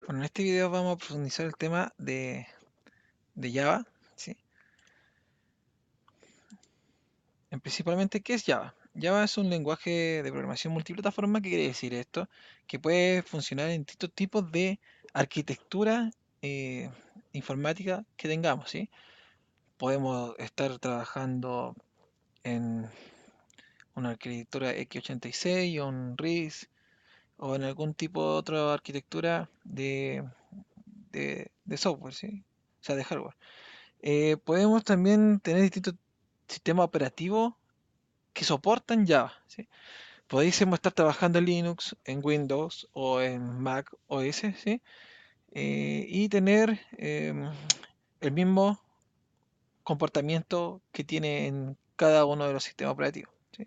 Bueno, en este video vamos a profundizar el tema de Java, ¿sí? Principalmente, ¿qué es Java? Java es un lenguaje de programación multiplataforma. ¿Qué quiere decir esto? Que puede funcionar en distintos tipos de arquitectura eh, informática que tengamos, ¿sí? Podemos estar trabajando en una arquitectura x86 o un RISC o en algún tipo de otra arquitectura de software, ¿sí? O sea, de hardware. Podemos también tener distintos sistemas operativos que soportan Java, ¿sí? Podéis estar trabajando en Linux, en Windows o en Mac OS, ¿sí? Y tener el mismo comportamiento que tiene en cada uno de los sistemas operativos, ¿sí?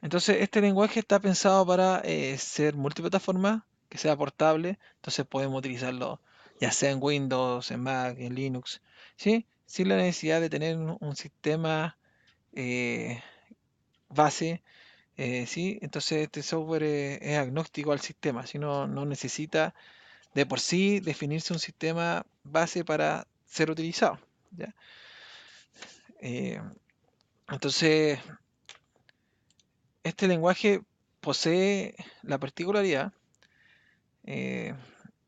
Entonces, este lenguaje está pensado para ser multiplataforma, que sea portable, entonces podemos utilizarlo ya sea en Windows, en Mac, en Linux, ¿sí? Sin la necesidad de tener un sistema eh, base, ¿sí? Entonces este software es agnóstico al sistema, si no necesita de por sí definirse un sistema base para ser utilizado, ¿ya? Eh, entonces, este lenguaje posee la particularidad eh,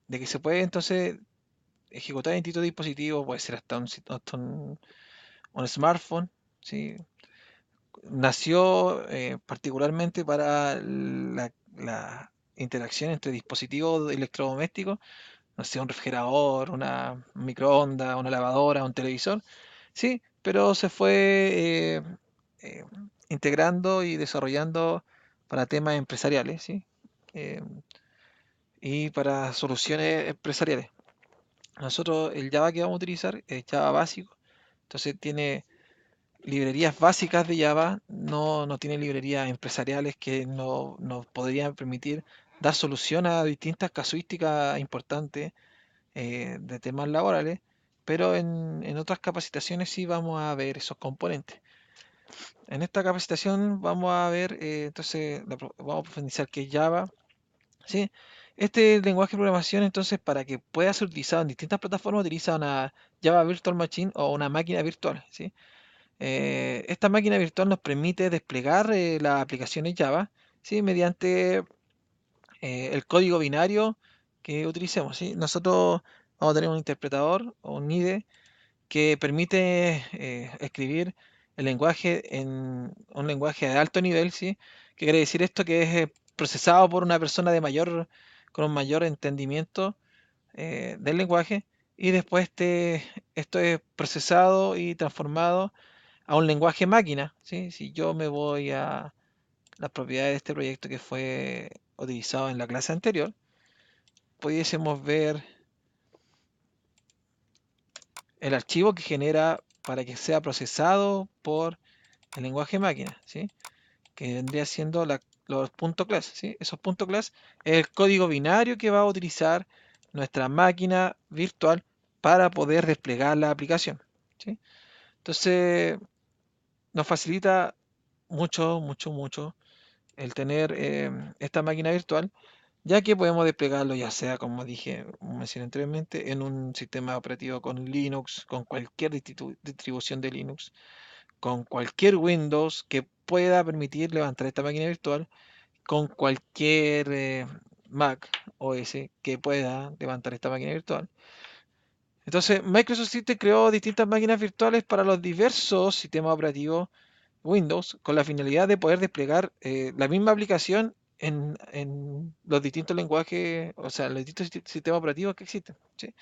de que se puede entonces ejecutar en distintos dispositivos, puede ser hasta un smartphone, ¿sí? Nació particularmente para la interacción entre dispositivos electrodomésticos, no sé, un refrigerador, una microonda, una lavadora, un televisor, sí, pero se fue eh, integrando y desarrollando para temas empresariales, ¿sí? Eh, y para soluciones empresariales. Nosotros el Java que vamos a utilizar es Java básico, entonces tiene librerías básicas de Java, no tiene librerías empresariales que nos podrían permitir dar solución a distintas casuísticas importantes de temas laborales, pero en otras capacitaciones sí vamos a ver esos componentes. En esta capacitación vamos a ver, entonces, vamos a profundizar qué es Java, ¿sí? Este lenguaje de programación, entonces, para que pueda ser utilizado en distintas plataformas, utiliza una Java Virtual Machine o una máquina virtual, ¿sí? Esta máquina virtual nos permite desplegar las aplicaciones Java, ¿sí? Mediante el código binario que utilicemos, ¿sí? Nosotros vamos a tener un interpretador o un IDE que permite escribir el lenguaje en un lenguaje de alto nivel, ¿sí? ¿Qué quiere decir esto? Que es procesado por una persona con un mayor entendimiento del lenguaje y después esto es procesado y transformado a un lenguaje máquina, ¿sí? Si yo me voy a las propiedades de este proyecto que fue utilizado en la clase anterior, pudiésemos ver el archivo que genera para que sea procesado por el lenguaje máquina, ¿sí? Que vendría siendo los puntos class, ¿sí? Esos puntos class es el código binario que va a utilizar nuestra máquina virtual para poder desplegar la aplicación, ¿sí? Entonces nos facilita mucho el tener esta máquina virtual, ya que podemos desplegarlo ya sea, como dije, como mencioné anteriormente, en un sistema operativo con Linux, con cualquier distribución de Linux, con cualquier Windows que pueda permitir levantar esta máquina virtual, con cualquier Mac OS que pueda levantar esta máquina virtual. Entonces, Microsoft System creó distintas máquinas virtuales para los diversos sistemas operativos Windows con la finalidad de poder desplegar la misma aplicación en los distintos lenguajes, o sea, los distintos sistemas operativos que existen, ¿sí?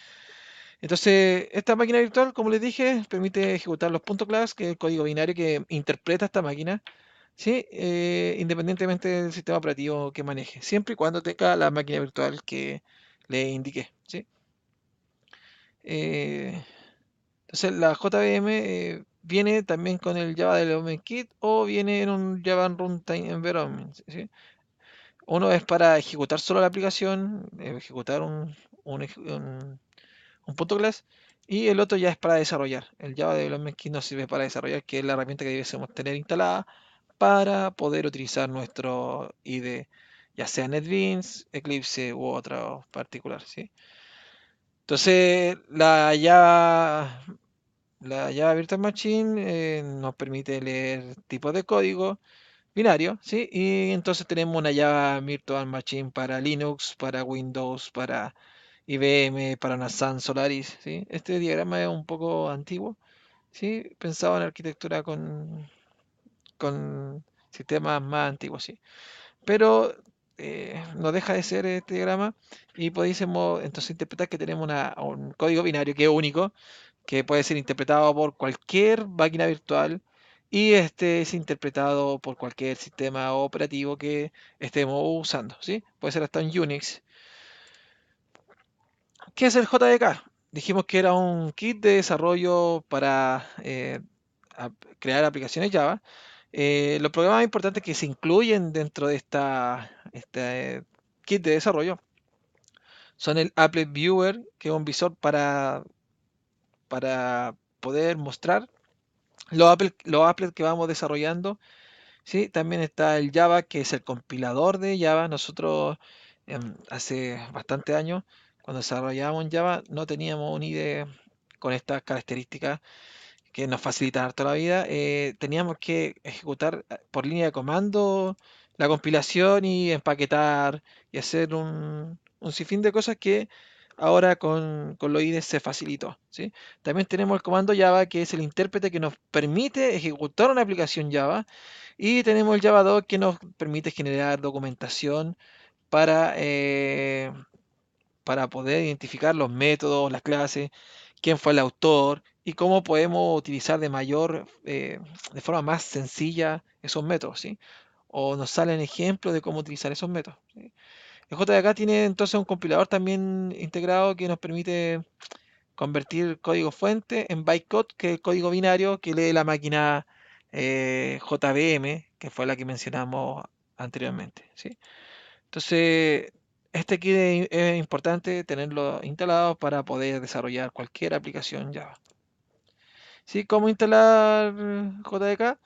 Entonces, esta máquina virtual, como les dije, permite ejecutar los puntos class, que es el código binario que interpreta esta máquina, ¿sí? Independientemente del sistema operativo que maneje, siempre y cuando tenga la máquina virtual que le indiqué, ¿sí? Eh, entonces, la JVM viene también con el Java Development Kit o viene en un Java Runtime Environment, ¿sí? Uno es para ejecutar solo la aplicación, ejecutar un punto class, y el otro ya es para desarrollar. El Java Development Kit nos sirve para desarrollar, que es la herramienta que debiésemos tener instalada para poder utilizar nuestro IDE ya sea NetBeans, Eclipse u otro particular, ¿sí? Entonces, la Java Virtual Machine nos permite leer tipos de código binario, ¿sí? Y entonces tenemos una Java Virtual Machine para Linux, para Windows, para IBM, para una Sun Solaris, ¿sí? Este diagrama es un poco antiguo, ¿sí? Pensado en arquitectura con sistemas más antiguos, ¿sí? Pero no deja de ser este diagrama y podemos entonces interpretar que tenemos un código binario que es único, que puede ser interpretado por cualquier máquina virtual y este es interpretado por cualquier sistema operativo que estemos usando, ¿sí? Puede ser hasta en Unix. ¿Qué es el JDK? Dijimos que era un kit de desarrollo para crear aplicaciones Java. Los programas importantes que se incluyen dentro de este kit de desarrollo son el Applet Viewer, que es un visor para poder mostrar los applets que vamos desarrollando. ¿Sí? También está el Java, que es el compilador de Java. Nosotros hace bastante años, cuando desarrollábamos en Java, no teníamos una idea con estas características que nos facilitan harto la vida. Teníamos que ejecutar por línea de comando la compilación y empaquetar y hacer un sinfín de cosas que ahora con los IDE se facilitó, ¿sí? También tenemos el comando Java, que es el intérprete que nos permite ejecutar una aplicación Java, y tenemos el Java 2 que nos permite generar documentación para, eh, para poder identificar los métodos, las clases, quién fue el autor y cómo podemos utilizar de forma más sencilla esos métodos, ¿sí? O nos salen ejemplos de cómo utilizar esos métodos, ¿sí? El JDK tiene entonces un compilador también integrado que nos permite convertir código fuente en bytecode, que es el código binario que lee la máquina JVM, que fue la que mencionamos anteriormente, ¿sí? Entonces, este kit es importante tenerlo instalado para poder desarrollar cualquier aplicación Java. ¿Sí? ¿Cómo instalar JDK?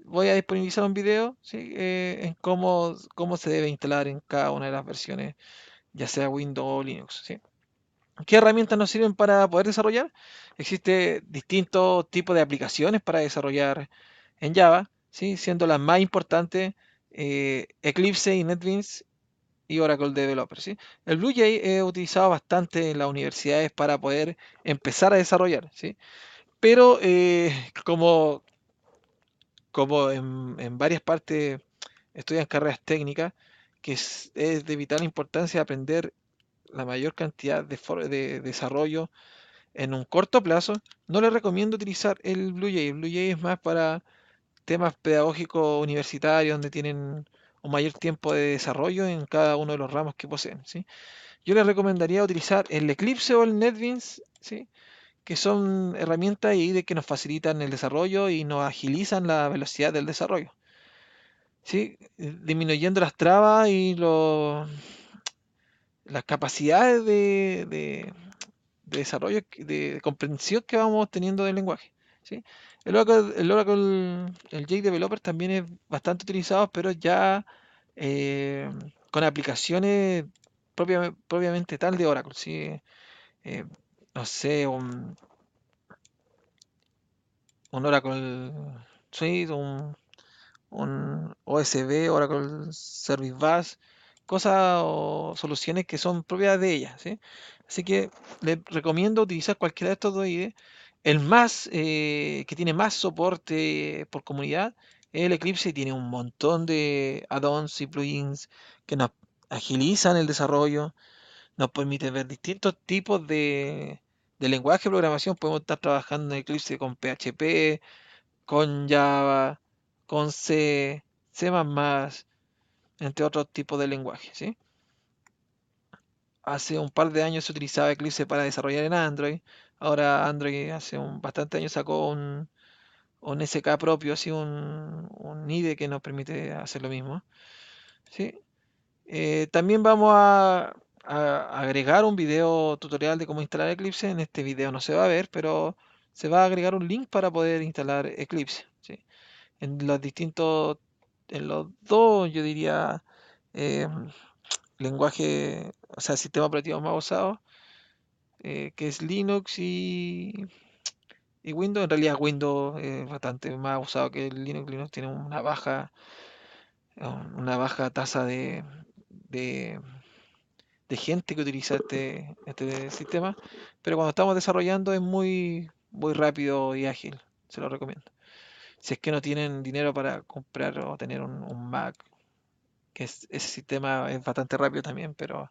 Voy a disponibilizar un video, ¿sí? En cómo se debe instalar en cada una de las versiones, ya sea Windows o Linux, ¿sí? ¿Qué herramientas nos sirven para poder desarrollar? Existen distintos tipos de aplicaciones para desarrollar en Java, ¿sí? Siendo las más importantes Eclipse y NetBeans y Oracle Developer, ¿sí? El BlueJ es utilizado bastante en las universidades para poder empezar a desarrollar, ¿sí? Pero como en varias partes estudian carreras técnicas, que es de vital importancia aprender la mayor cantidad de desarrollo en un corto plazo, no les recomiendo utilizar el BlueJ. El BlueJ es más para temas pedagógicos universitarios donde tienen un mayor tiempo de desarrollo en cada uno de los ramos que poseen, ¿sí? Yo les recomendaría utilizar el Eclipse o el NetBeans, ¿sí? Que son herramientas IDE que nos facilitan el desarrollo y nos agilizan la velocidad del desarrollo, ¿sí? Disminuyendo las trabas y las capacidades de desarrollo, de comprensión que vamos teniendo del lenguaje, ¿sí? El JDeveloper también es bastante utilizado, pero ya eh, con aplicaciones propiamente tal de Oracle, ¿sí? Eh, no sé, un Oracle Suite, un OSB, Oracle Service Bus, cosas o soluciones que son propias de ellas, ¿sí? Así que les recomiendo utilizar cualquiera de estos dos IDE. Que tiene más soporte por comunidad es el Eclipse y tiene un montón de add-ons y plugins que nos agilizan el desarrollo, nos permite ver distintos tipos de lenguaje de programación. Podemos estar trabajando en Eclipse con PHP, con Java, con C++, entre otros tipos de lenguajes, ¿sí? Hace un par de años se utilizaba Eclipse para desarrollar en Android. Ahora Android hace bastante años sacó un SK propio, así un IDE que nos permite hacer lo mismo, ¿sí? También vamos a agregar un video tutorial de cómo instalar Eclipse. En este video no se va a ver, pero se va a agregar un link para poder instalar Eclipse, ¿sí? En los distintos, en los dos, yo diría, eh, lenguaje, o sea, sistema operativo más usado, que es Linux y Windows. En realidad Windows es bastante más usado que el Linux. Linux tiene una baja tasa de, de gente que utiliza este sistema, pero cuando estamos desarrollando es muy rápido y ágil. Se lo recomiendo. Si es que no tienen dinero para comprar o tener un Mac, ese sistema es bastante rápido también, pero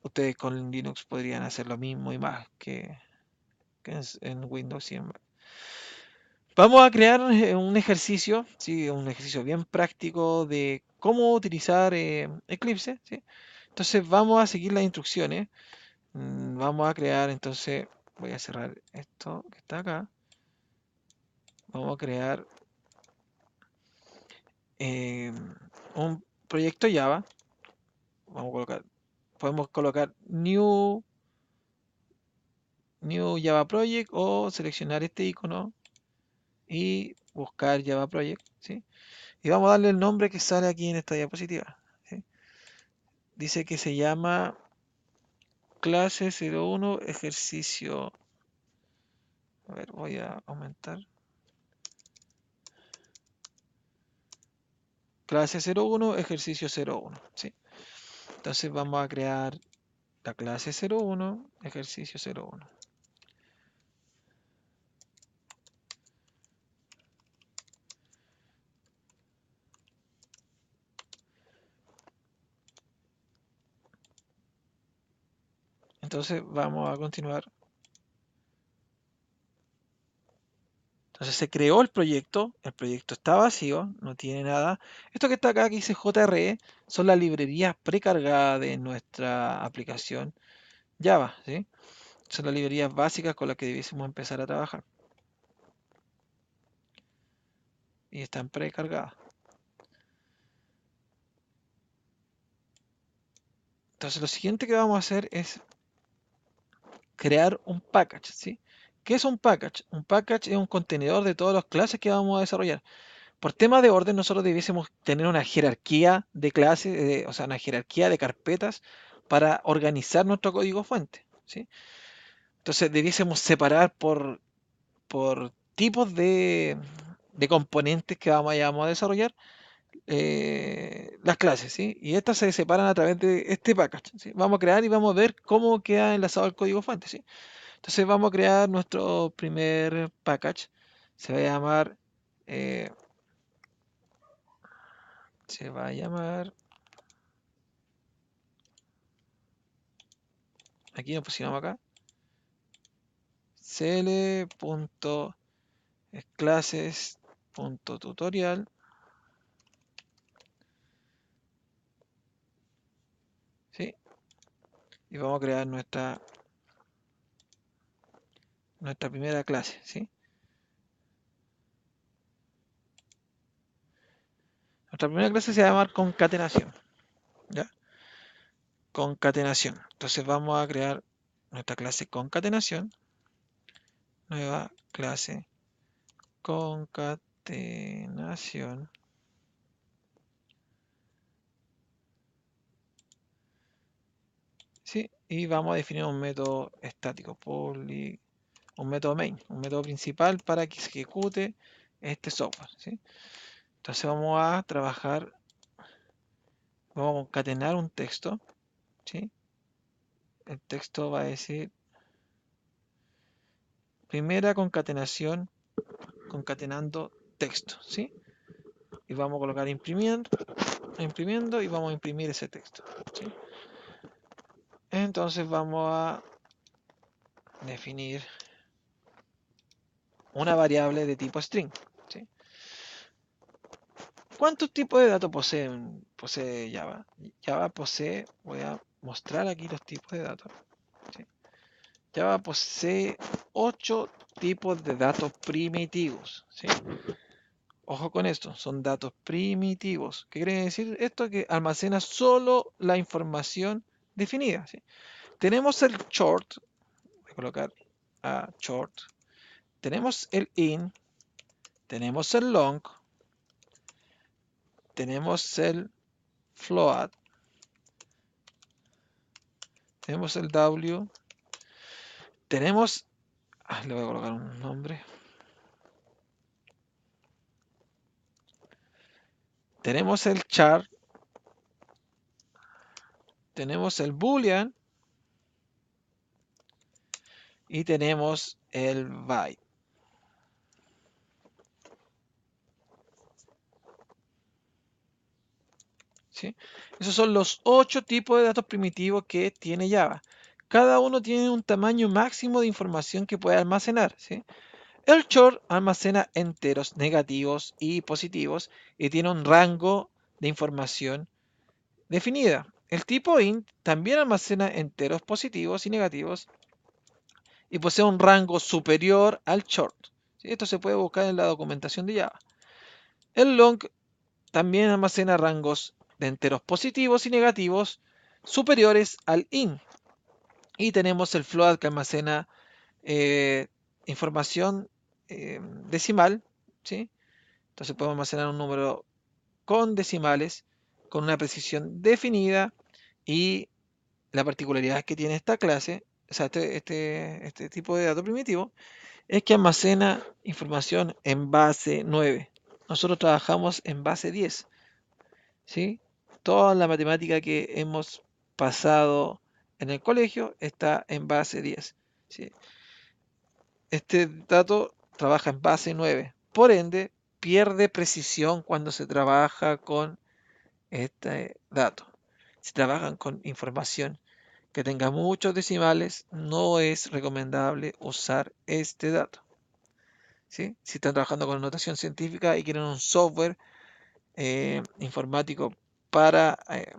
ustedes con Linux podrían hacer lo mismo y más que en Windows y en Mac. Vamos a crear un ejercicio, sí, un ejercicio bien práctico de cómo utilizar Eclipse, ¿sí? Entonces vamos a seguir las instrucciones. Vamos a crear, entonces voy a cerrar esto que está acá. Vamos a crear eh, un proyecto Java. Podemos colocar new Java Project o seleccionar este icono y buscar Java Project, ¿sí? Y vamos a darle el nombre que sale aquí en esta diapositiva, ¿sí? Dice que se llama clase 01 ejercicio. A ver, voy a aumentar. Clase 01 ejercicio 01, ¿sí? Entonces vamos a crear la clase 01 ejercicio 01. Entonces vamos a continuar. Entonces se creó el proyecto está vacío, no tiene nada. Esto que está acá que dice JRE son las librerías precargadas de nuestra aplicación Java, ¿sí? Son las librerías básicas con las que debiésemos empezar a trabajar y están precargadas. Entonces lo siguiente que vamos a hacer es crear un package, ¿sí? ¿Qué es un package? Un package es un contenedor de todas las clases que vamos a desarrollar. Por tema de orden, nosotros debiésemos tener una jerarquía de clases, o sea, una jerarquía de carpetas para organizar nuestro código fuente, ¿sí? Entonces, debiésemos separar por tipos de componentes que vamos a desarrollar las clases, ¿sí? Y estas se separan a través de este package, ¿sí? Vamos a crear y vamos a ver cómo queda enlazado el código fuente, ¿sí? Entonces, vamos a crear nuestro primer package. Se va a llamar, eh, se va a llamar aquí nos pusimos acá, cl.clases.tutorial, ¿sí? Y vamos a crear nuestra primera clase, ¿sí? Nuestra primera clase se va a llamar concatenación, ¿ya? Concatenación. Entonces vamos a crear nuestra clase concatenación, nueva clase concatenación, ¿sí? Y vamos a definir un método estático, un método main, un método principal para que se ejecute este software, ¿sí? Entonces vamos a trabajar, vamos a concatenar un texto, ¿sí? El texto va a decir primera concatenación, concatenando texto, ¿sí? Y vamos a colocar imprimiendo y vamos a imprimir ese texto, ¿sí? Entonces vamos a definir una variable de tipo string, ¿sí? ¿Cuántos tipos de datos posee Java? Java posee, voy a mostrar aquí los tipos de datos, ¿sí? Java posee 8 tipos de datos primitivos, ¿sí? Ojo con esto, son datos primitivos. ¿Qué quiere decir esto? Que almacena solo la información definida, ¿sí? Tenemos el short, voy a colocar a short. Tenemos el in, tenemos el long, tenemos el float, tenemos el W, tenemos, le voy a colocar un nombre, tenemos el char, tenemos el boolean y tenemos el byte. ¿Sí? Esos son los 8 tipos de datos primitivos que tiene Java. Cada uno tiene un tamaño máximo de información que puede almacenar. ¿Sí? El short almacena enteros negativos y positivos y tiene un rango de información definida. El tipo int también almacena enteros positivos y negativos y posee un rango superior al short. ¿Sí? Esto se puede buscar en la documentación de Java. El long también almacena rangos de enteros positivos y negativos superiores al int. Y tenemos el float que almacena información decimal, ¿sí? Entonces podemos almacenar un número con decimales, con una precisión definida y la particularidad que tiene esta clase, o sea, este tipo de dato primitivo, es que almacena información en base 9. Nosotros trabajamos en base 10, ¿sí? Toda la matemática que hemos pasado en el colegio está en base 10, ¿sí? Este dato trabaja en base 9, por ende pierde precisión cuando se trabaja con este dato. Si trabajan con información que tenga muchos decimales, no es recomendable usar este dato. ¿Sí? Si están trabajando con notación científica y quieren un software informático para, eh,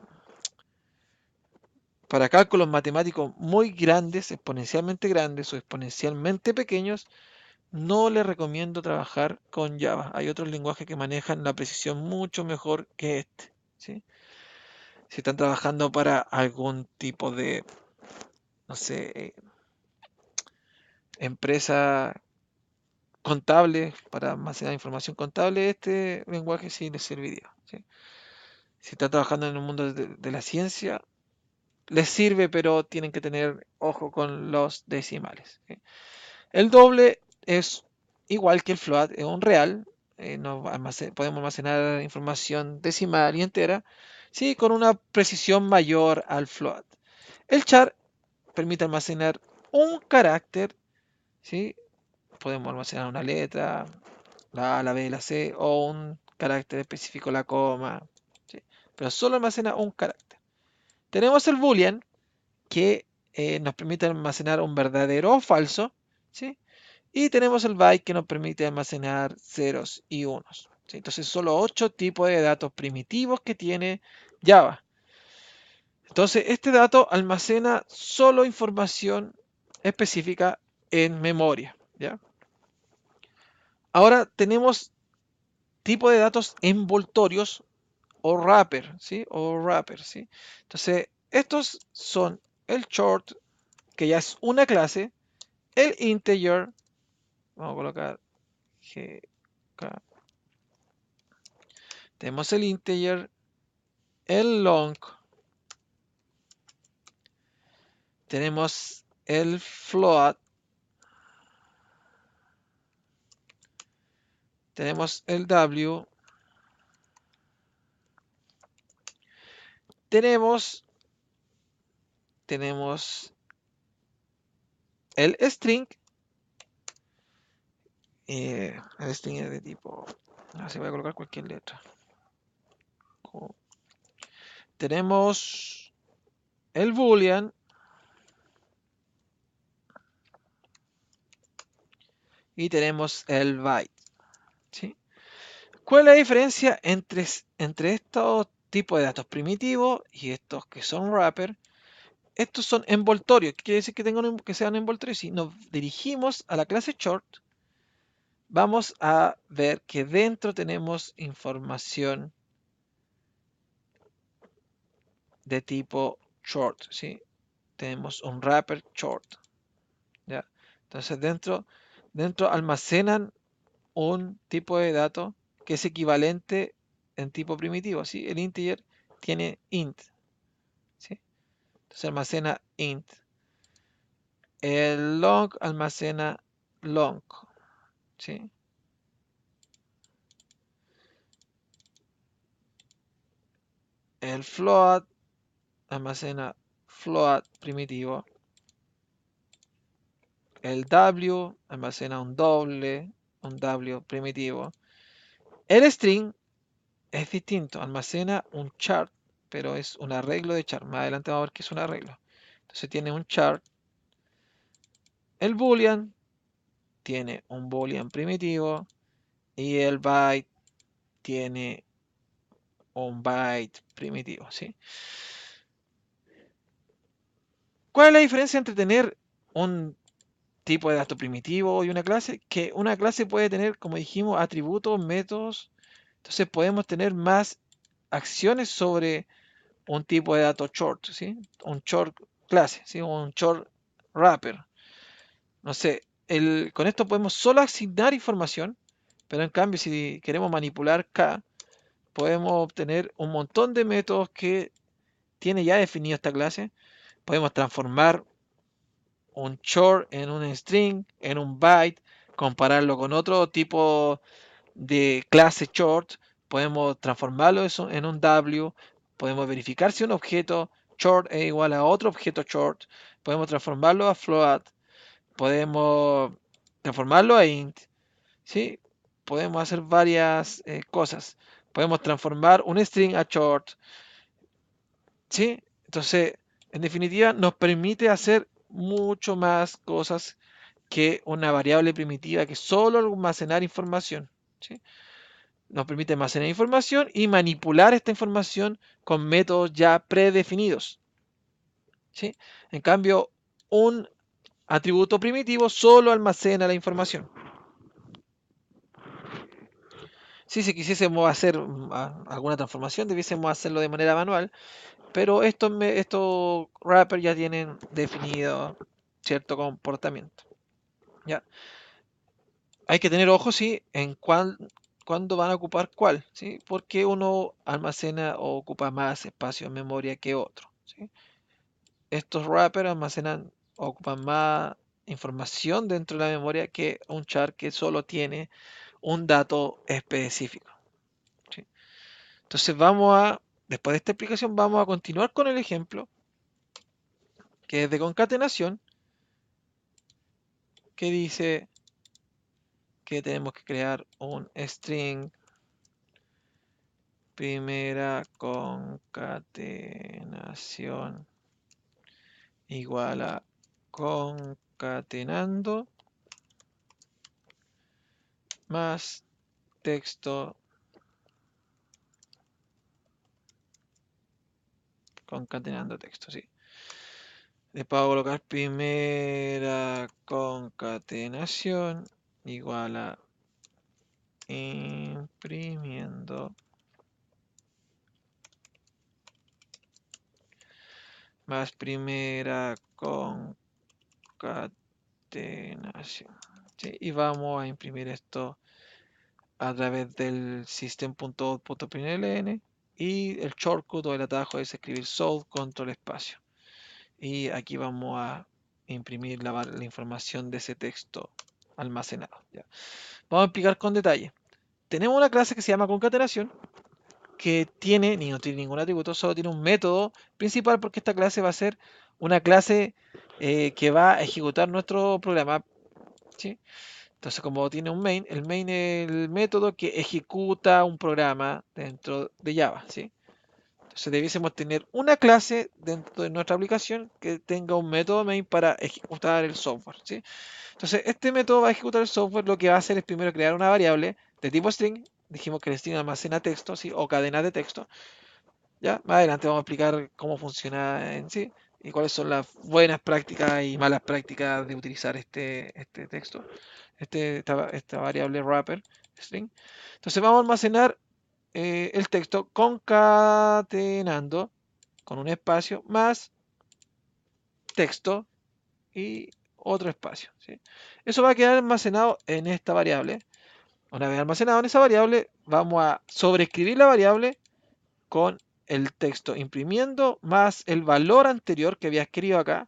para cálculos matemáticos muy grandes, exponencialmente grandes o exponencialmente pequeños, no les recomiendo trabajar con Java. Hay otros lenguajes que manejan la precisión mucho mejor que este. ¿Sí? Si están trabajando para algún tipo de, no sé, empresa contable, para almacenar información contable, este lenguaje sí les serviría. ¿Sí? Si están trabajando en el mundo de la ciencia, les sirve, pero tienen que tener ojo con los decimales. ¿Sí? El doble es igual que el float, es un real. Podemos almacenar información decimal y entera, sí, con una precisión mayor al float. El char permite almacenar un carácter, ¿sí? Podemos almacenar una letra, la A, la B, la C, o un carácter específico, la coma, ¿sí? Pero solo almacena un carácter. Tenemos el boolean, que nos permite almacenar un verdadero o falso, ¿sí? Y tenemos el byte que nos permite almacenar ceros y unos. ¿Sí? Entonces, solo 8 tipos de datos primitivos que tiene Java. Entonces, este dato almacena solo información específica en memoria. ¿Ya? Ahora tenemos tipo de datos envoltorios o wrapper, ¿sí? O wrapper, ¿sí? Entonces, estos son el short, que ya es una clase, el integer, vamos a colocar GK, tenemos el integer, el long, tenemos el float, tenemos el W, tenemos el string, el string es de tipo, así voy a colocar cualquier letra. Tenemos el boolean y tenemos el byte, ¿sí? ¿Cuál es la diferencia entre estos tipos de datos primitivos y estos que son wrapper? Estos son envoltorios. ¿Qué quiere decir que sean envoltorios? Si nos dirigimos a la clase short, vamos a ver que dentro tenemos información de tipo short, ¿sí? Tenemos un wrapper short, ¿ya? Entonces dentro almacenan un tipo de dato que es equivalente en tipo primitivo, ¿sí? El integer tiene int, ¿sí? Entonces almacena int. El long almacena long, ¿sí? El float almacena float primitivo. El w almacena un w primitivo. El string es distinto, almacena un char, pero es un arreglo de char. Más adelante vamos a ver qué es un arreglo. Entonces tiene un char. El boolean tiene un boolean primitivo y el byte tiene un byte primitivo, ¿sí? ¿Cuál es la diferencia entre tener un tipo de dato primitivo y una clase? Que una clase puede tener, como dijimos, atributos, métodos. Entonces podemos tener más acciones sobre un tipo de dato short, ¿sí? Un short clase, ¿sí? Un short wrapper. No sé, con esto podemos solo asignar información, pero en cambio si queremos manipular K, podemos obtener un montón de métodos que tiene ya definido esta clase. Podemos transformar un short en un string, en un byte, compararlo con otro tipo de clase short, podemos transformarlo eso en un W, podemos verificar si un objeto short es igual a otro objeto short, podemos transformarlo a float, podemos transformarlo a int, ¿sí? Podemos hacer varias cosas. Podemos transformar un string a short, ¿sí? Entonces, en definitiva, nos permite hacer mucho más cosas que una variable primitiva que solo almacenar información, ¿sí? Nos permite almacenar información y manipular esta información con métodos ya predefinidos, ¿sí? En cambio, un atributo primitivo solo almacena la información. Si quisiésemos hacer alguna transformación, debiésemos hacerlo de manera manual, pero estos wrappers ya tienen definido cierto comportamiento. ¿Ya? Hay que tener ojo, sí, en cuándo van a ocupar cuál, ¿sí? Porque uno almacena o ocupa más espacio en memoria que otro, ¿sí? Estos wrappers almacenan o ocupan más información dentro de la memoria que un char que solo tiene un dato específico, ¿sí? Entonces después de esta explicación, vamos a continuar con el ejemplo, que es de concatenación, que dice que tenemos que crear un string primera concatenación igual a concatenando más texto concatenando texto, sí. Después voy a colocar primera concatenación igual a imprimiendo más primera concatenación, ¿sí? Y vamos a imprimir esto a través del system.out.println y el shortcut o el atajo es escribir solve control espacio. Y aquí vamos a imprimir la información de ese texto almacenado. ¿Ya? Vamos a explicar con detalle. Tenemos una clase que se llama concatenación, que no tiene ningún atributo, solo tiene un método principal porque esta clase va a ser una clase que va a ejecutar nuestro programa, ¿sí? Entonces, como tiene un main, el main es el método que ejecuta un programa dentro de Java, ¿sí? Entonces, debiésemos tener una clase dentro de nuestra aplicación que tenga un método main para ejecutar el software, ¿sí? Entonces, este método va a ejecutar el software. Lo que va a hacer es primero crear una variable de tipo string. Dijimos que el string almacena texto, ¿sí? O cadenas de texto. Ya, más adelante vamos a explicar cómo funciona en sí y cuáles son las buenas prácticas y malas prácticas de utilizar este texto, esta variable wrapper string. Entonces vamos a almacenar el texto concatenando con un espacio más texto y otro espacio, ¿sí? Eso va a quedar almacenado en esta variable Una vez almacenado en esa variable, vamos a sobreescribir la variable con el texto imprimiendo más el valor anterior que había escrito acá,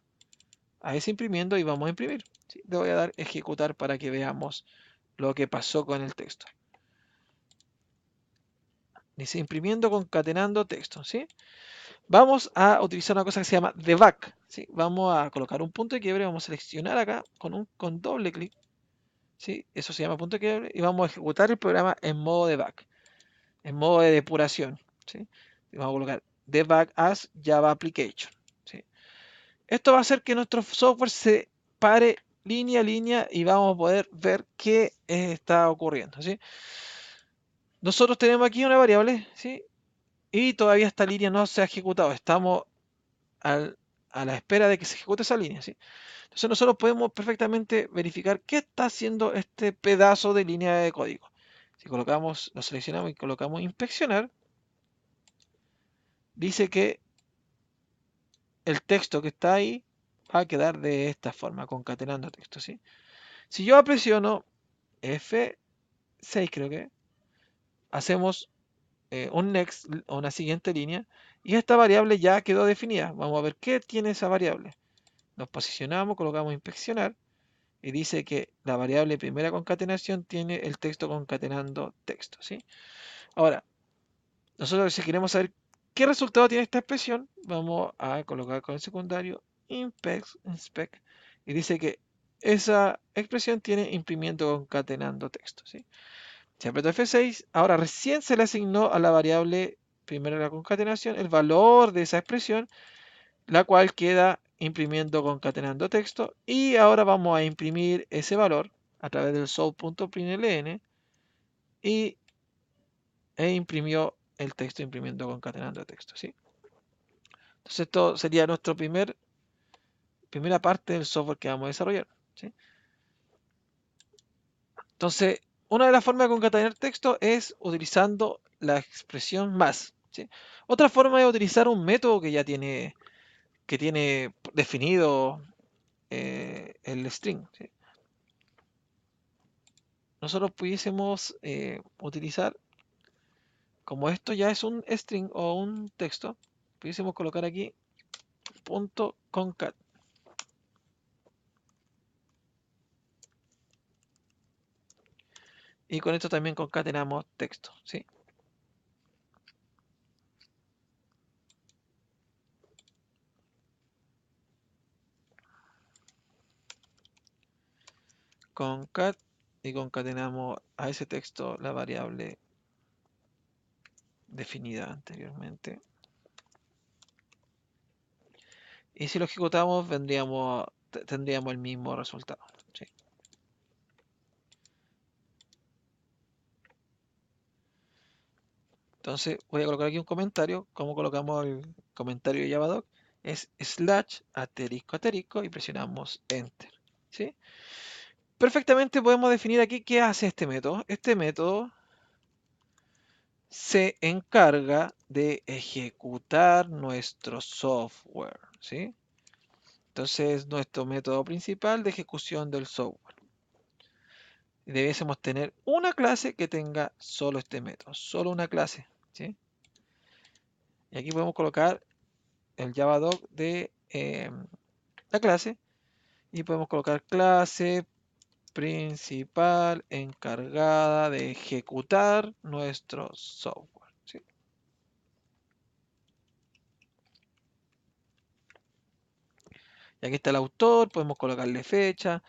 a ese imprimiendo y vamos a imprimir. ¿Sí? Le voy a dar ejecutar para que veamos lo que pasó con el texto. Dice imprimiendo concatenando texto. ¿Sí? Vamos a utilizar una cosa que se llama debug. ¿Sí? Vamos a colocar un punto de quiebre, vamos a seleccionar acá con doble clic. ¿Sí? Eso se llama punto de quiebre y vamos a ejecutar el programa en modo debug, en modo de depuración. ¿Sí? Y vamos a colocar debug as Java application. ¿Sí? Esto va a hacer que nuestro software se pare línea a línea y vamos a poder ver qué está ocurriendo. ¿Sí? Nosotros tenemos aquí una variable, ¿sí? Y todavía esta línea no se ha ejecutado. Estamos a la espera de que se ejecute esa línea. ¿Sí? Entonces nosotros podemos perfectamente verificar qué está haciendo este pedazo de línea de código. Si colocamos, lo seleccionamos y colocamos inspeccionar, dice que el texto que está ahí va a quedar de esta forma, concatenando texto. ¿Sí? Si yo presiono F6, creo que hacemos un next o una siguiente línea y esta variable ya quedó definida. Vamos a ver qué tiene esa variable. Nos posicionamos, colocamos inspeccionar y dice que la variable primera concatenación tiene el texto concatenando texto. ¿Sí? Ahora, nosotros si queremos saber qué resultado tiene esta expresión, vamos a colocar con el secundario inspect y dice que esa expresión tiene imprimiendo concatenando texto. ¿Sí? Si aprieto F6, ahora recién se le asignó a la variable primera de la concatenación el valor de esa expresión, la cual queda imprimiendo concatenando texto. Y ahora vamos a imprimir ese valor a través del show.println y imprimió el texto imprimiendo concatenando texto. ¿Sí? Entonces esto sería nuestra primera parte del software que vamos a desarrollar. ¿Sí? Entonces, una de las formas de concatenar texto es utilizando la expresión más. ¿Sí? Otra forma es utilizar un método que tiene definido el string. ¿Sí? Nosotros pudiésemos utilizar, como esto ya es un string o un texto, pudiésemos colocar aquí punto concat. Y con esto también concatenamos texto. ¿Sí? Concat y concatenamos a ese texto la variable definida anteriormente. Y si lo ejecutamos, tendríamos el mismo resultado. ¿Sí? Entonces voy a colocar aquí un comentario. ¿Cómo colocamos el comentario de Javadoc? Es slash asterisco asterisco y presionamos enter. ¿Sí? Perfectamente podemos definir aquí qué hace este método. Este método se encarga de ejecutar nuestro software. ¿Sí? Entonces, nuestro método principal de ejecución del software. Debiésemos tener una clase que tenga solo este método, solo una clase. ¿Sí? Y aquí podemos colocar el Javadoc de la clase y podemos colocar clase principal encargada de ejecutar nuestro software. ¿Sí? Y aquí está el autor, podemos colocarle fecha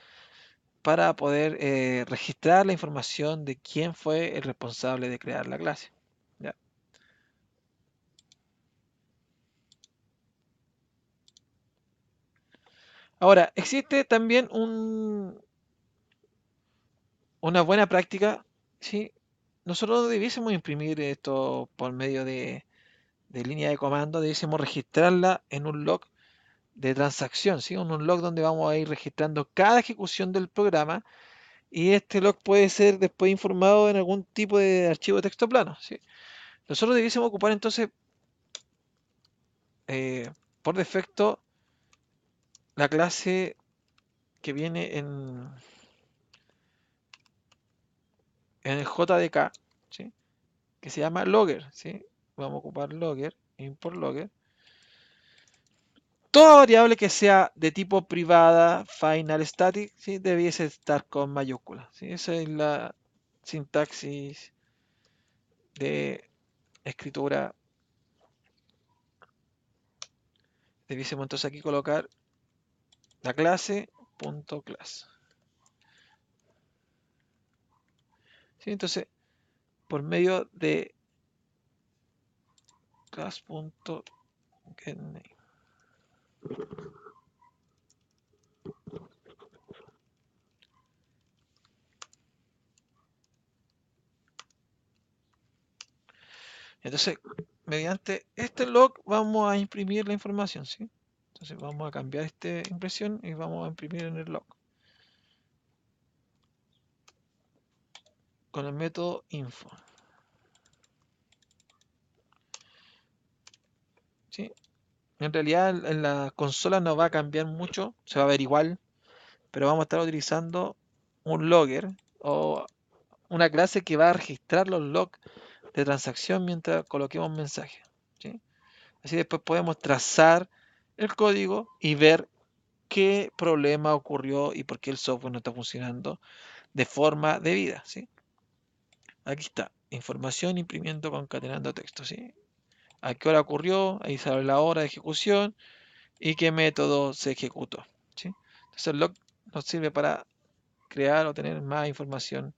para poder registrar la información de quién fue el responsable de crear la clase. ¿Ya? Ahora, existe también una buena práctica, ¿sí? Nosotros debiésemos imprimir esto por medio de línea de comando, debiésemos registrarla en un log de transacción, ¿sí? En un log donde vamos a ir registrando cada ejecución del programa y este log puede ser después informado en algún tipo de archivo de texto plano, ¿sí? Nosotros debiésemos ocupar entonces por defecto la clase que viene en el JDK, ¿sí? Que se llama logger, ¿sí? Vamos a ocupar logger, import logger. Toda variable que sea de tipo privada, final static, ¿sí? Debiese estar con mayúsculas, ¿sí? Esa es la sintaxis de escritura. Debiésemos entonces aquí colocar la clase punto class. ¿Sí? Entonces, por medio de class.getName. Entonces, mediante este log vamos a imprimir la información, ¿sí? Entonces vamos a cambiar esta impresión y vamos a imprimir en el log con el método info, ¿sí? En realidad en la consola no va a cambiar mucho, se va a ver igual, pero vamos a estar utilizando un logger o una clase que va a registrar los logs de transacción mientras coloquemos mensaje, ¿sí? Así después podemos trazar el código y ver qué problema ocurrió y por qué el software no está funcionando de forma debida, ¿sí? Aquí está, información imprimiendo concatenando texto, ¿sí? A qué hora ocurrió, ahí sale la hora de ejecución y qué método se ejecutó, ¿sí? Entonces el log nos sirve para crear o tener más información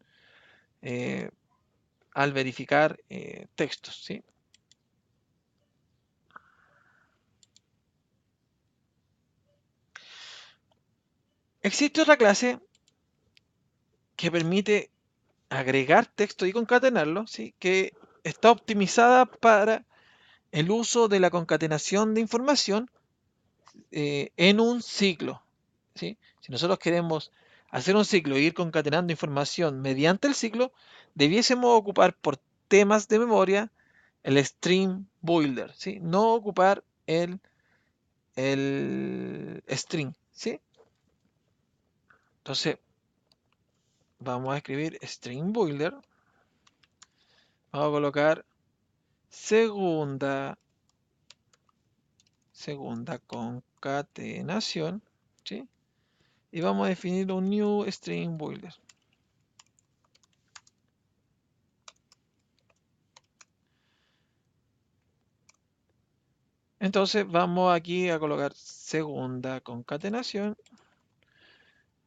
eh, al verificar textos, ¿sí? Existe otra clase que permite agregar texto y concatenarlo, ¿sí? Que está optimizada para el uso de la concatenación de información en un ciclo, ¿sí? Si nosotros queremos hacer un ciclo e ir concatenando información mediante el ciclo, debiésemos ocupar por temas de memoria el string builder, ¿sí? No ocupar el string, ¿sí? Entonces, vamos a escribir string builder, vamos a colocar segunda concatenación, ¿sí? Y vamos a definir un new string builder. Entonces vamos aquí a colocar segunda concatenación,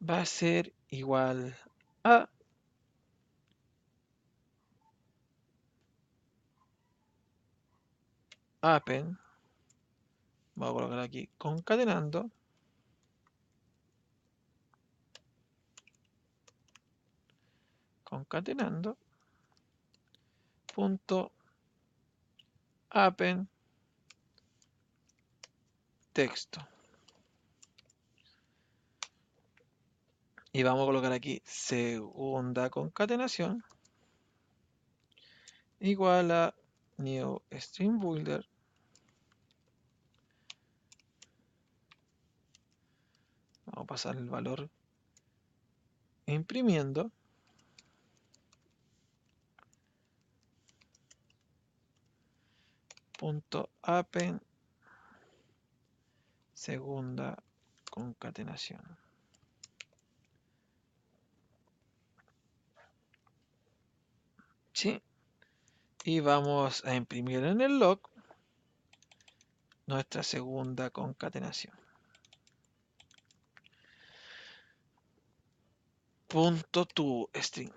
va a ser igual a append, vamos a colocar aquí concatenando, punto append texto. Y vamos a colocar aquí segunda concatenación igual a new string builder. Vamos a pasar el valor imprimiendo. Punto append segunda concatenación. ¿Sí? Y vamos a imprimir en el log nuestra segunda concatenación. Punto to string.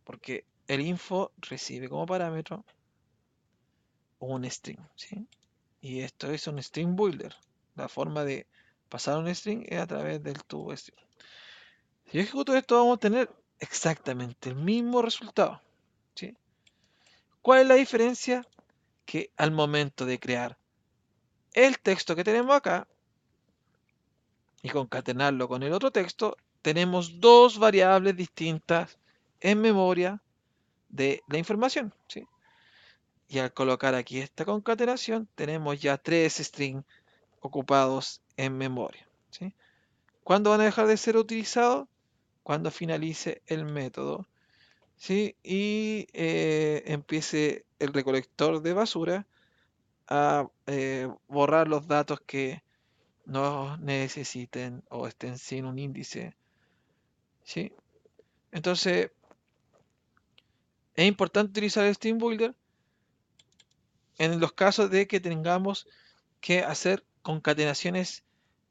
Porque el info recibe como parámetro un string, ¿sí? Y esto es un string builder. La forma de pasar un string es a través del to string. Si yo ejecuto esto, vamos a tener exactamente el mismo resultado, ¿sí? ¿Cuál es la diferencia? Que al momento de crear el texto que tenemos acá y concatenarlo con el otro texto, tenemos dos variables distintas en memoria de la información, ¿sí? Y al colocar aquí esta concatenación, tenemos ya tres strings ocupados en memoria, ¿sí? ¿Cuándo van a dejar de ser utilizados? Cuando finalice el método ¿sí? Y empiece el recolector de basura a borrar los datos que no necesiten o estén sin un índice, ¿sí? Entonces, es importante utilizar el Stream Builder en los casos de que tengamos que hacer concatenaciones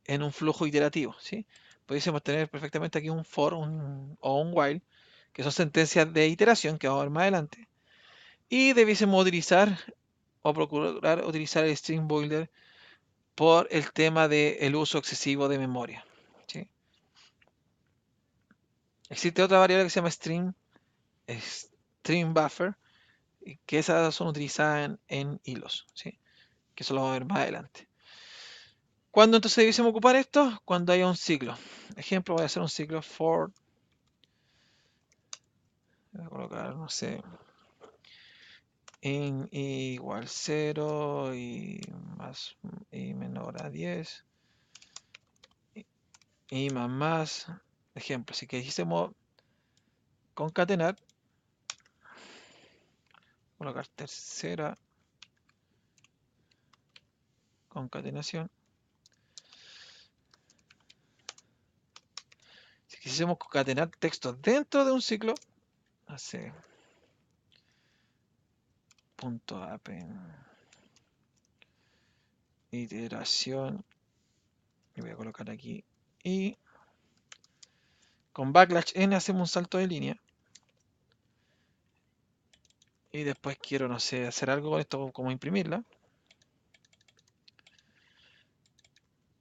en un flujo iterativo, ¿sí? Pudiésemos tener perfectamente aquí un for o un while, que son sentencias de iteración que vamos a ver más adelante, y debiésemos utilizar o procurar utilizar el Stream Builder por el tema del uso excesivo de memoria, ¿sí? Existe otra variable que se llama Stream Buffer, y que esas son utilizadas en hilos, ¿sí? Que eso lo vamos a ver más adelante. ¿Cuándo entonces debiésemos ocupar esto? Cuando haya un ciclo. Ejemplo, voy a hacer un ciclo for, voy a colocar, no sé, in igual 0 y más y menor a 10 y más. Ejemplo, si quisiésemos concatenar, colocar tercera concatenación. Si quisiésemos concatenar textos dentro de un ciclo, hace punto append iteración, y voy a colocar aquí, y con backslash n hacemos un salto de línea, y después quiero, no sé, hacer algo con esto, como imprimirla.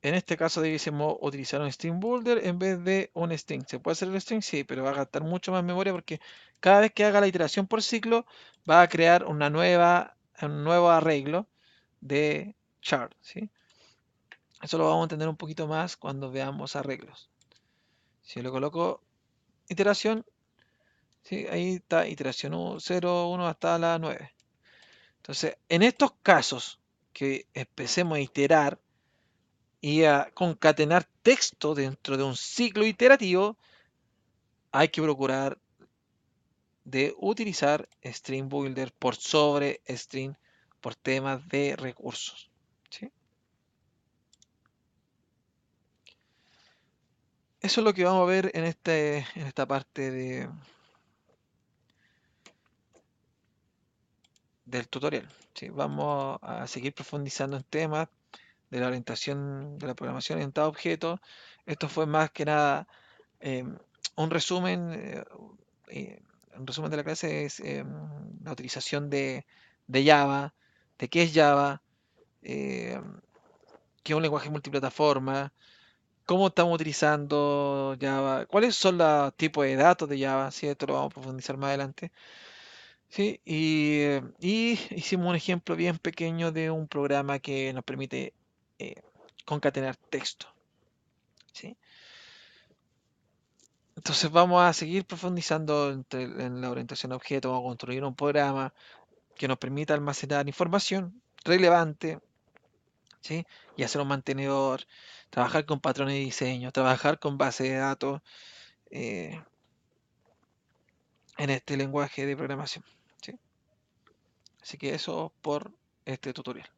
En este caso debiésemos utilizar un string builder en vez de un string. ¿Se puede hacer el string? Sí, pero va a gastar mucho más memoria porque cada vez que haga la iteración por ciclo va a crear un nuevo arreglo de chart, ¿sí? Eso lo vamos a entender un poquito más cuando veamos arreglos. Si le coloco iteración, ¿sí? Ahí está iteración 0, 1 hasta la 9. Entonces, en estos casos que empecemos a iterar y a concatenar texto dentro de un ciclo iterativo, hay que procurar de utilizar Stream Builder por sobre Stream por temas de recursos, ¿sí? Eso es lo que vamos a ver en esta parte del tutorial, ¿sí? Vamos a seguir profundizando en temas de la orientación de la programación orientada a objetos. Esto fue más que nada eh, un resumen. Un resumen de la clase es la utilización de Java, de qué es Java, eh, qué es un lenguaje multiplataforma, cómo estamos utilizando Java, cuáles son los tipos de datos de Java, ¿sí? Esto lo vamos a profundizar más adelante. ¿Sí? Y hicimos un ejemplo bien pequeño de un programa que nos permite eh, concatenar texto. ¿Sí? Entonces vamos a seguir profundizando en la orientación a objetos, vamos a construir un programa que nos permita almacenar información relevante, ¿sí? Y hacer un mantenedor, trabajar con patrones de diseño, trabajar con base de datos eh, en este lenguaje de programación, ¿sí? Así que eso por este tutorial.